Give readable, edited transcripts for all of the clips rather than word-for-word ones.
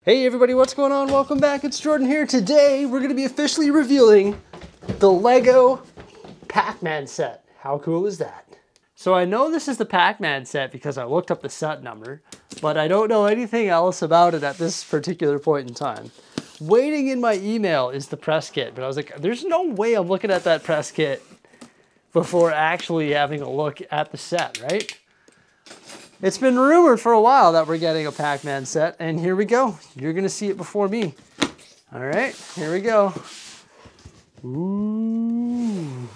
Hey everybody, what's going on? Welcome back, it's Jordan here. Today, we're gonna be officially revealing the LEGO Pac-Man set. How cool is that? So I know this is the Pac-Man set because I looked up the set number, but I don't know anything else about it at this particular point in time. Waiting in my email is the press kit, but I was like, there's no way I'm looking at that press kit before actually having a look at the set, right? It's been rumored for a while that we're getting a Pac-Man set, and here we go. You're gonna see it before me. All right, here we go. Ooh.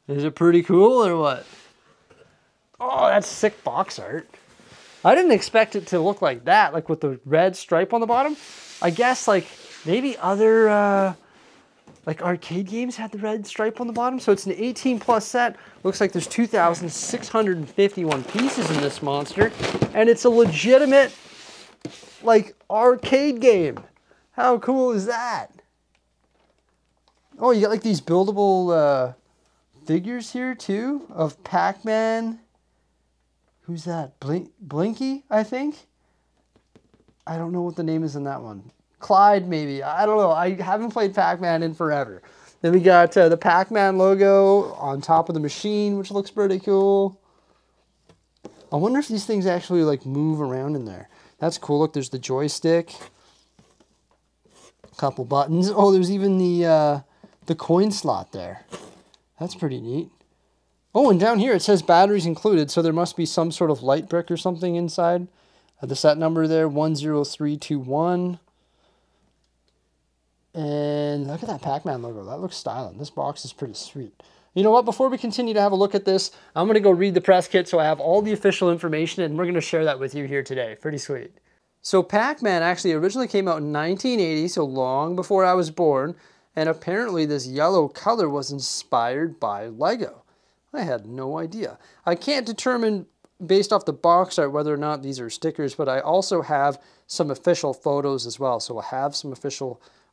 Is it pretty cool or what? Oh, that's sick box art. I didn't expect it to look like that, like with the red stripe on the bottom. I guess like maybe other like arcade games had the red stripe on the bottom. So it's an 18+ set. Looks like there's 2,651 pieces in this monster. And it's a legitimate like arcade game. How cool is that? Oh, you got like these buildable figures here too of Pac-Man. Who's that? Blinky, I think? I don't know what the name is in that one. Clyde, maybe. I don't know. I haven't played Pac-Man in forever. Then we got the Pac-Man logo on top of the machine, which looks pretty cool. I wonder if these things actually like move around in there. That's cool. Look, there's the joystick. A couple buttons. Oh, there's even the coin slot there. That's pretty neat. Oh, and down here it says batteries included, so there must be some sort of light brick or something inside. The set number there, 10321. And look at that Pac-Man logo. That looks styling. This box is pretty sweet. You know what? Before we continue to have a look at this, I'm going to go read the press kit so I have all the official information, and we're going to share that with you here today. Pretty sweet. So Pac-Man actually originally came out in 1980, so long before I was born, and apparently this yellow color was inspired by LEGO. I had no idea. I can't determine based off the box art whether or not these are stickers, but I also have some official photos as well. So we'll have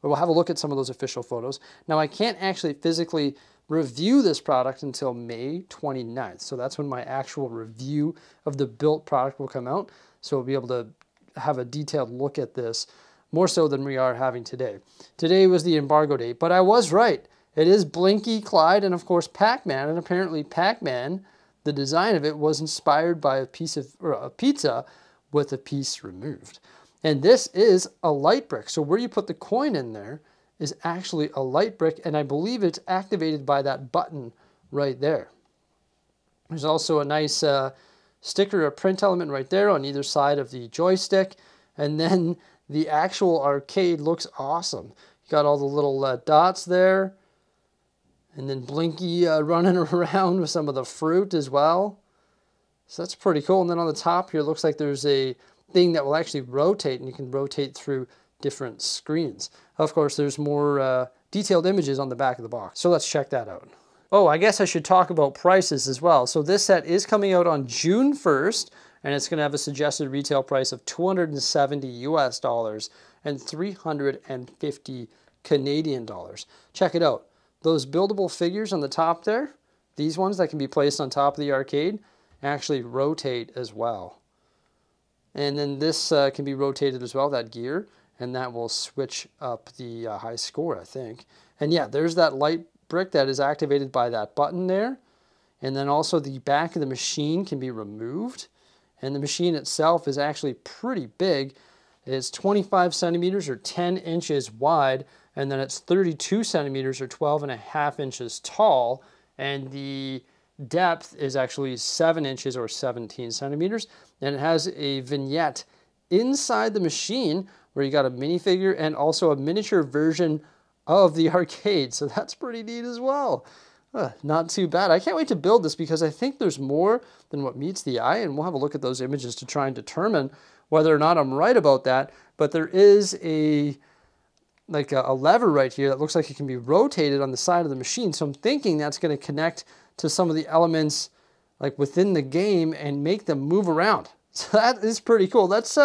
we'll have a look at some of those official photos. Now I can't actually physically review this product until May 29th. So that's when my actual review of the built product will come out. So we'll be able to have a detailed look at this more so than we are having today. Today was the embargo date, but I was right. It is Blinky, Clyde, and of course Pac-Man, and apparently Pac-Man, the design of it was inspired by a pizza with a piece removed. And this is a light brick. So where you put the coin in there is actually a light brick, and I believe it's activated by that button right there. There's also a nice sticker, a print element right there on either side of the joystick. And then the actual arcade looks awesome. You got all the little dots there. And then Blinky running around with some of the fruit as well. So that's pretty cool. And then on the top here, looks like there's a thing that will actually rotate, and you can rotate through different screens. Of course, there's more detailed images on the back of the box. So let's check that out. Oh, I guess I should talk about prices as well. So this set is coming out on June 1st, and it's going to have a suggested retail price of $270 US and 350 Canadian dollars. Check it out. Those buildable figures on the top there, these ones that can be placed on top of the arcade, actually rotate as well. And then this can be rotated as well, that gear, and that will switch up the high score, I think. And yeah, there's that light brick that is activated by that button there. And then also the back of the machine can be removed. And the machine itself is actually pretty big. It's 25 centimeters or 10 inches wide. And then it's 32 centimeters or 12.5 inches tall. And the depth is actually 7 inches or 17 centimeters. And it has a vignette inside the machine where you got a minifigure and also a miniature version of the arcade. So that's pretty neat as well. Not too bad. I can't wait to build this because I think there's more than what meets the eye. And we'll have a look at those images to try and determine whether or not I'm right about that. But there is a lever right here that looks like it can be rotated on the side of the machine. So I'm thinking that's going to connect to some of the elements like within the game and make them move around. So that is pretty cool. Let's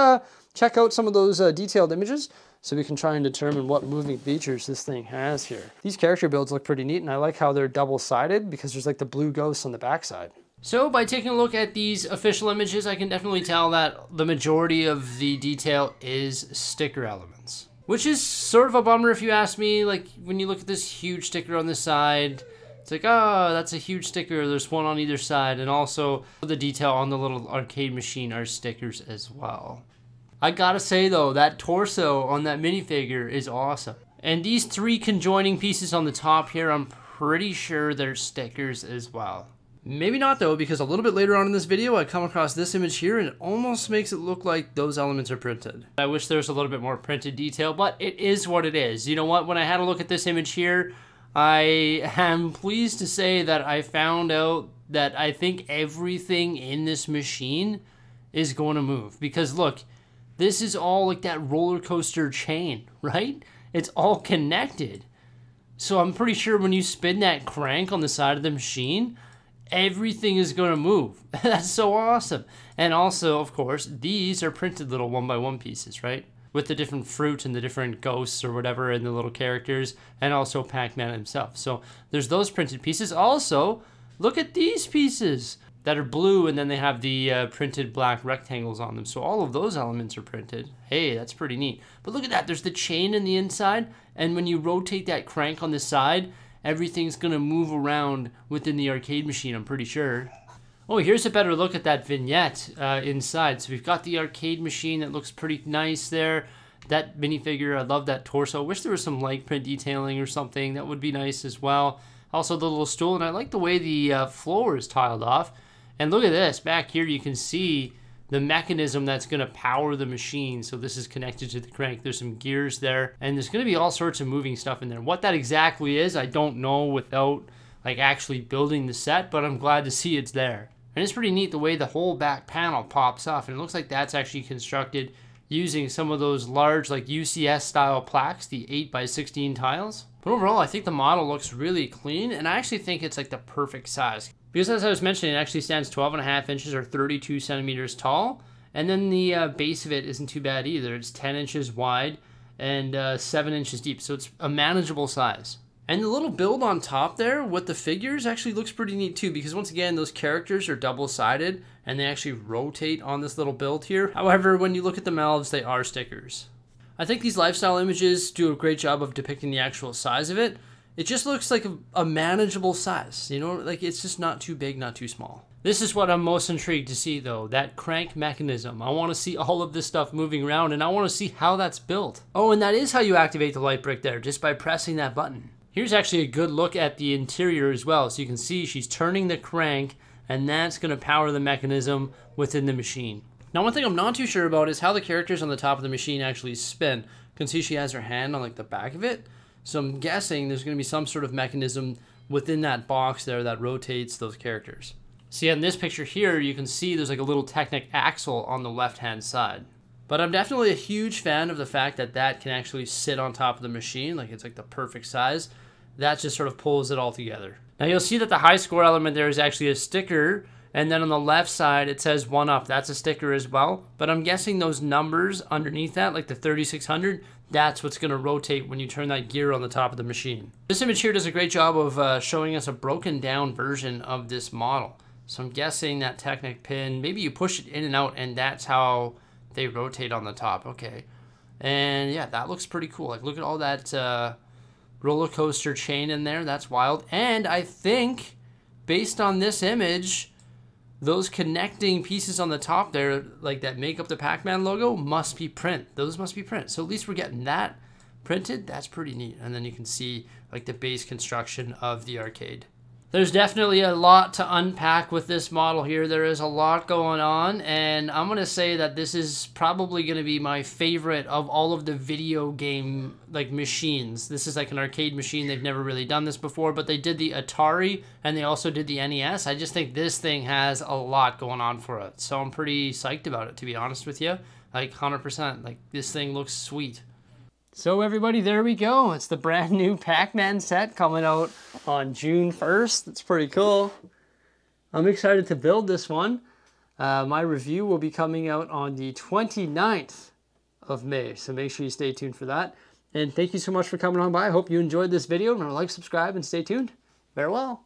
check out some of those detailed images so we can try and determine what moving features this thing has here. These character builds look pretty neat, and I like how they're double-sided because there's like the blue ghosts on the backside. So by taking a look at these official images, I can definitely tell that the majority of the detail is sticker elements, which is sort of a bummer if you ask me. Like when you look at this huge sticker on the side, it's like, oh, that's a huge sticker. There's one on either side. And also the detail on the little arcade machine are stickers as well. I gotta say though, that torso on that minifigure is awesome. And these three conjoining pieces on the top here, I'm pretty sure they're stickers as well. Maybe not though, because a little bit later on in this video, I come across this image here and it almost makes it look like those elements are printed. I wish there was a little bit more printed detail, but it is what it is. You know what, when I had a look at this image here, I am pleased to say that I found out that I think everything in this machine is going to move. Because look, this is all like that roller coaster chain, right? It's all connected. So I'm pretty sure when you spin that crank on the side of the machine, everything is going to move. That's so awesome. And also, of course, these are printed little 1x1 pieces, right? With the different fruit and the different ghosts or whatever and the little characters, and also Pac-Man himself. So there's those printed pieces. Also, look at these pieces that are blue, and then they have the printed black rectangles on them. So all of those elements are printed. Hey, that's pretty neat. But look at that. There's the chain in the inside, and when you rotate that crank on the side, everything's going to move around within the arcade machine, I'm pretty sure. Oh, here's a better look at that vignette inside. So we've got the arcade machine that looks pretty nice there. That minifigure, I love that torso. I wish there was some light print detailing or something. That would be nice as well. Also the little stool, and I like the way the floor is tiled off. And look at this, back here you can see the mechanism that's going to power the machine. So this is connected to the crank. There's some gears there, and there's going to be all sorts of moving stuff in there. What that exactly is, I don't know without like actually building the set, but I'm glad to see it's there. And it's pretty neat the way the whole back panel pops off, and it looks like that's actually constructed using some of those large like UCS style plaques, the 8x16 tiles. But overall, I think the model looks really clean, and I actually think it's like the perfect size. Because as I was mentioning, it actually stands 12.5 inches or 32 centimeters tall. And then the base of it isn't too bad either. It's 10 inches wide and 7 inches deep. So it's a manageable size. And the little build on top there with the figures actually looks pretty neat too. Because once again, those characters are double-sided and they actually rotate on this little build here. However, when you look at the mouths, they are stickers. I think these lifestyle images do a great job of depicting the actual size of it. It just looks like a manageable size, you know, like it's just not too big, not too small. This is what I'm most intrigued to see though, that crank mechanism. I want to see all of this stuff moving around, and I want to see how that's built. Oh, and that is how you activate the light brick there, just by pressing that button. Here's actually a good look at the interior as well. So you can see she's turning the crank, and that's going to power the mechanism within the machine. Now, one thing I'm not too sure about is how the characters on the top of the machine actually spin. You can see she has her hand on like the back of it. So I'm guessing there's going to be some sort of mechanism within that box there that rotates those characters. See, in this picture here, you can see there's like a little Technic axle on the left-hand side. But I'm definitely a huge fan of the fact that that can actually sit on top of the machine, like it's like the perfect size. That just sort of pulls it all together. Now you'll see that the high score element there is actually a sticker, and then on the left side it says 1-up. That's a sticker as well. But I'm guessing those numbers underneath that, like the 3600, that's what's going to rotate when you turn that gear on the top of the machine. This image here does a great job of showing us a broken down version of this model. So I'm guessing that Technic pin, maybe you push it in and out, and that's how they rotate on the top. Okay. And yeah, that looks pretty cool. Like, look at all that roller coaster chain in there. That's wild. And I think, based on this image, those connecting pieces on the top there, like that make up the Pac-Man logo, must be print. Those must be print. So at least we're getting that printed. That's pretty neat. And then you can see like the base construction of the arcade. There's definitely a lot to unpack with this model here. There is a lot going on, and I'm going to say that this is probably going to be my favorite of all of the video game like machines. This is like an arcade machine. They've never really done this before, but they did the Atari and they also did the NES. I just think this thing has a lot going on for it. So I'm pretty psyched about it, to be honest with you. Like 100%. Like, this thing looks sweet. So everybody, there we go. It's the brand new Pac-Man set coming out on June 1st. It's pretty cool. I'm excited to build this one. My review will be coming out on the 29th of May, so make sure you stay tuned for that. And thank you so much for coming on by. I hope you enjoyed this video. Remember to like, subscribe, and stay tuned. Farewell.